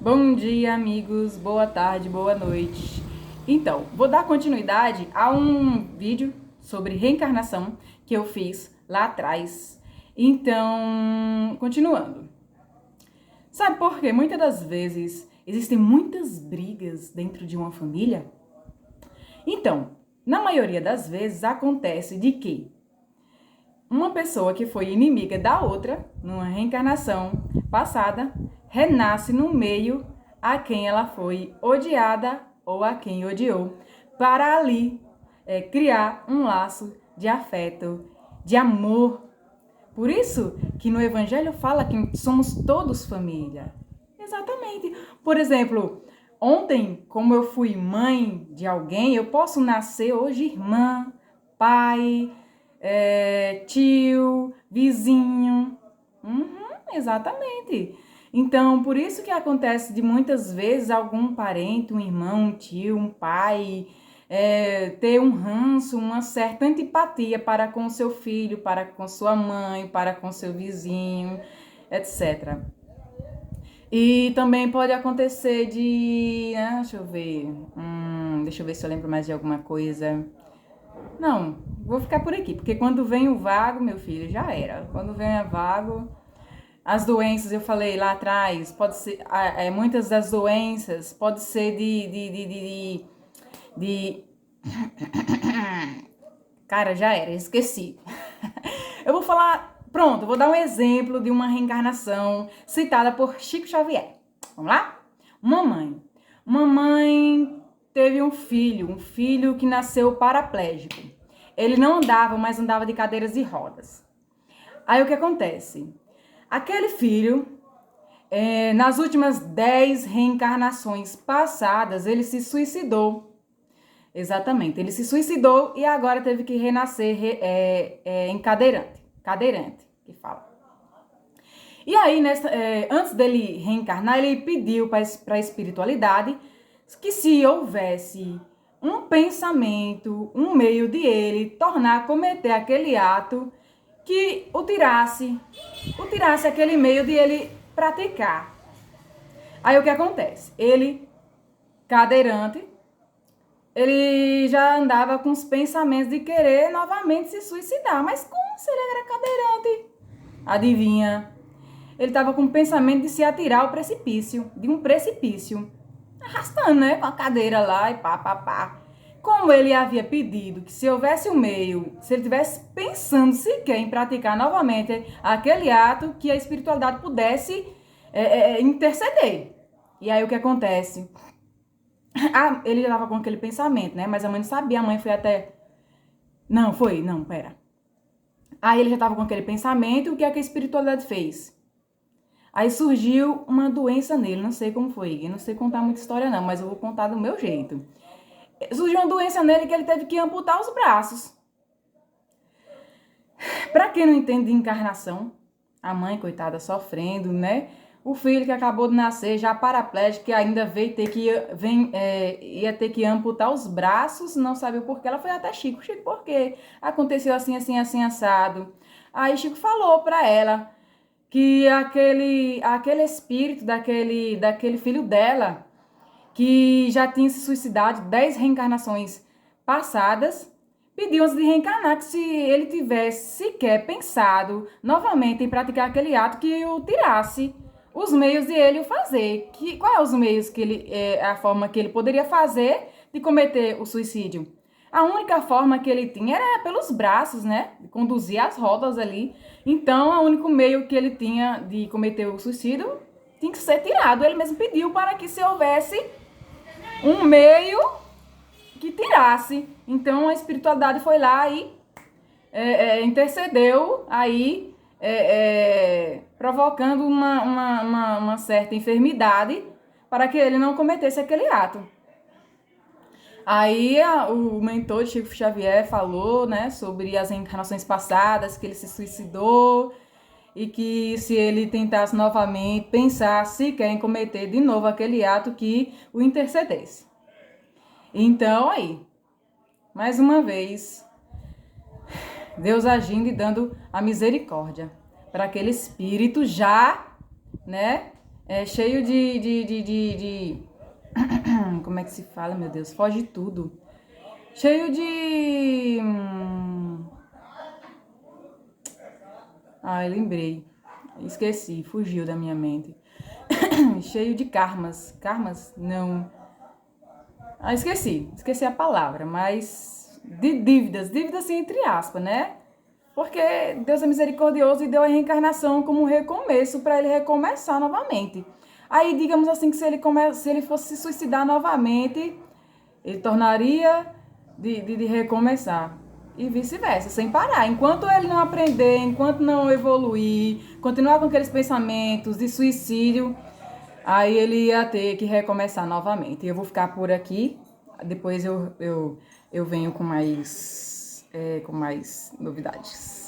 Bom dia, amigos. Boa tarde, boa noite. Então, vou dar continuidade a um vídeo sobre reencarnação que eu fiz lá atrás. Então, continuando. Sabe por quê? Muitas das vezes existem muitas brigas dentro de uma família. Então, na maioria das vezes acontece de que uma pessoa que foi inimiga da outra, numa reencarnação passada, renasce no meio a quem ela foi odiada ou a quem odiou, para ali criar um laço de afeto, de amor. Por isso que no Evangelho fala que somos todos família. Exatamente. Por exemplo, ontem, como eu fui mãe de alguém, eu posso nascer hoje irmã, pai, tio, vizinho. Exatamente. Então, por isso que acontece de muitas vezes algum parente, um irmão, um tio, um pai, ter um ranço, uma certa antipatia para com seu filho, para com sua mãe, para com seu vizinho, etc. E também pode acontecer de... deixa eu ver se eu lembro mais de alguma coisa. Não, vou ficar por aqui, porque quando vem o vago, meu filho, já era. Quando vem o vago, as doenças, eu falei lá atrás, pode ser, muitas das doenças, pode ser Cara, já era, esqueci. Eu vou falar, pronto, vou dar um exemplo de uma reencarnação citada por Chico Xavier. Vamos lá? Mamãe teve um filho que nasceu paraplégico. Ele não andava, mas andava de cadeiras de rodas. Aí o que acontece? Aquele filho, nas últimas 10 reencarnações passadas, ele se suicidou. Exatamente, ele se suicidou e agora teve que renascer em cadeirante, que fala. E aí, antes dele reencarnar, ele pediu para a espiritualidade que se houvesse um pensamento, um meio de ele cometer aquele ato que o tirasse aquele meio de ele praticar. Aí o que acontece? Ele, cadeirante, ele já andava com os pensamentos de querer novamente se suicidar. Mas como se ele era cadeirante? Adivinha? Ele estava com o pensamento de se atirar ao precipício, de um precipício. Arrastando, né? Com a cadeira lá e pá. Como ele havia pedido que se houvesse um meio, se ele estivesse pensando sequer em praticar novamente aquele ato, que a espiritualidade pudesse interceder. E aí o que acontece? Ele já estava com aquele pensamento, né? Mas a mãe não sabia, a mãe foi até... pera. Aí ele já estava com aquele pensamento, e o que é que a espiritualidade fez? Aí surgiu uma doença nele, não sei como foi, eu não sei contar muita história não, mas eu vou contar do meu jeito. Surgiu uma doença nele que ele teve que amputar os braços. Pra quem não entende de encarnação, a mãe, coitada, sofrendo, né? O filho que acabou de nascer, já paraplégico, que ainda ia ter que amputar os braços, não sabe o porquê. Ela foi até Chico, por quê? Aconteceu assim, assado. Aí Chico falou pra ela que aquele espírito daquele filho dela, que já tinha se suicidado 10 reencarnações passadas, pediu antes de reencarnar que se ele tivesse sequer pensado novamente em praticar aquele ato, que o tirasse os meios de ele o fazer. Qual é os meios a forma que ele poderia fazer de cometer o suicídio? A única forma que ele tinha era pelos braços, né? De conduzir as rodas ali. Então, o único meio que ele tinha de cometer o suicídio tinha que ser tirado. Ele mesmo pediu para que se houvesse um meio que tirasse. Então, a espiritualidade foi lá e intercedeu aí, provocando uma certa enfermidade para que ele não cometesse aquele ato. Aí o mentor de Chico Xavier falou, né, sobre as reencarnações passadas, que ele se suicidou e que se ele tentasse novamente pensar se quer em cometer de novo aquele ato, que o intercedesse. Então, aí, mais uma vez, Deus agindo e dando a misericórdia para aquele espírito já, né, cheio como é que se fala, meu Deus? Foge tudo. Cheio de... Ai, lembrei. Esqueci, fugiu da minha mente. Cheio de karmas. Karmas? Não. Esqueci a palavra, mas de dívidas, dívidas assim, entre aspas, né? Porque Deus é misericordioso e deu a reencarnação como um recomeço para ele recomeçar novamente. Aí, digamos assim, que se ele fosse se suicidar novamente, ele tornaria de recomeçar. E vice-versa, sem parar. Enquanto ele não aprender, enquanto não evoluir, continuar com aqueles pensamentos de suicídio, aí ele ia ter que recomeçar novamente. Eu vou ficar por aqui, depois eu venho com mais novidades.